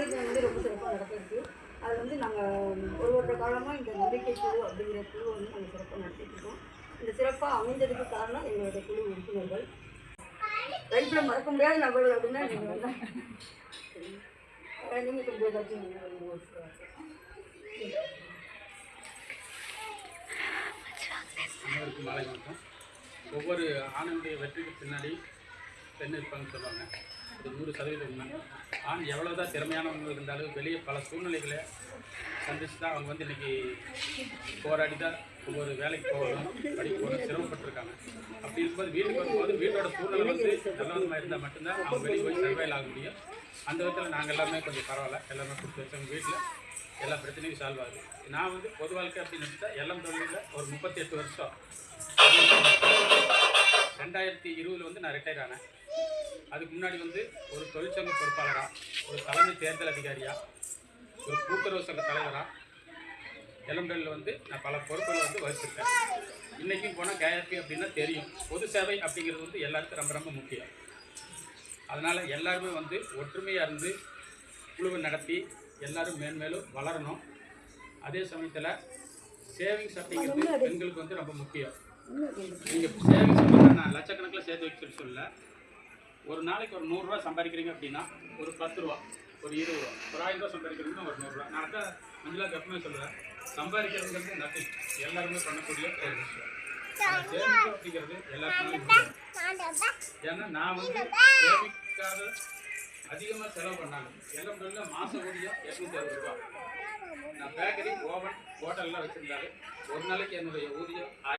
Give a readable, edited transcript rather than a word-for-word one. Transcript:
நாளைக்கு வந்து ரொம்ப சிறப்பாக நடக்கிறது. அது வந்து நாங்கள் ஒரு வருட காலமாக இந்த நம்பிக்கை குழு அப்படிங்கிற குழு வந்து நாங்கள் சிறப்பாக நடத்திட்டு இருக்கோம். இந்த சிறப்பாக அமைந்ததுக்கு காரணம் எங்களுடைய குழு உறுப்பினர்கள். லைஃப்பில் மறக்க முடியாத நபர்கள் அப்படின்னா நீங்கள் வந்து நீங்கள் கொஞ்சம் ஏதாச்சும் அனைவருக்கும் மாலை வணக்கம். ஒவ்வொரு ஆணுடைய வெற்றிக்கு பின்னாடி பெண் இருப்பாங்கன்னு சொல்லுவாங்க. இது 100% உண்மை. ஆண் எவ்வளோதான் திறமையானவங்க இருந்தாலும் வெளியே பல சூழ்நிலைகளை சந்திச்சு தான் அவங்க வந்து இன்றைக்கி போராடி தான் ஒவ்வொரு வேலைக்கு போகணும், படிக்க போகணும், சிரமப்பட்டிருக்காங்க. அப்படி இருக்கும்போது வீட்டுக்கு வரும்போது வீட்டோட சூழ்நிலை வந்து நல்ல விதமாக இருந்தால் மட்டும்தான் அவங்க வெளியே போய் சர்வைல் ஆக முடியும். அந்த விதத்தில் நாங்கள் எல்லாமே கொஞ்சம் பரவாயில்ல, எல்லாமே கொடுத்து வச்சவங்க வீட்டில் எல்லா பிரச்சனையும் சால்வ் ஆகுது. நான் வந்து பொது வாழ்க்கை அப்படின்னு வச்சுட்டா எல்லாம் தொழிலில் ஒரு 38 வருஷம் 2020 வந்து நான் ரிட்டையர் ஆனேன். அதுக்கு முன்னாடி வந்து ஒரு தொழிற்சங்க பொறுப்பாளராக, ஒரு தலைமை தேர்தல் அதிகாரியாக, ஒரு கூட்டுறவு சங்க தலைவராக எலம்பெல்லில் வந்து நான் பல பொறுப்புகளை வந்து வகிச்சிருக்கேன். இன்றைக்கும் போனால் கேஆர்பி அப்படின்னா தெரியும். பொது சேவை அப்படிங்கிறது வந்து எல்லாருக்கும் ரொம்ப ரொம்ப முக்கியம். அதனால் எல்லாருமே வந்து ஒற்றுமையாக இருந்து குழுவை நடத்தி எல்லோரும் மேன்மேலும் வளரணும். அதே சமயத்தில் சேவிங்ஸ் அப்படிங்கிறது பெண்களுக்கு வந்து ரொம்ப முக்கியம். நீங்கள் சேவிங்ஸ் அப்படின்னா நான் லட்சக்கணக்கில் சேர்த்து வச்சுட்டு சொல்ல, ஒரு நாளைக்கு ஒரு 100 ரூபா சம்பாதிக்கிறீங்க அப்படின்னா ஒரு 10 ரூபா, ஒரு 20 ரூபா, ஒரு 1000 ரூபா சம்பாதிக்கிறீங்கன்னா ஒரு 100 ரூபா. நான் தான் மஞ்சளாக எப்பவுமே சொல்லுவேன், சம்பாதிக்கிறதுங்கிறது நத்திங், எல்லாருமே பண்ணக்கூடிய ஒரு விஷயம். சேமிப்பு அப்படிங்கிறது எல்லாருக்குமே முக்கியம். ஏன்னா நான் வந்து சேமிக்காத அதிகமாக செலவு பண்ணாலும் எல்லாம் மாதம் ஊதியம் 860 ரூபா. நான் பேக்கரி, ஓவன், ஹோட்டல்லாம் வச்சுருந்தாலும் ஒரு நாளைக்கு என்னுடைய ஊதியம்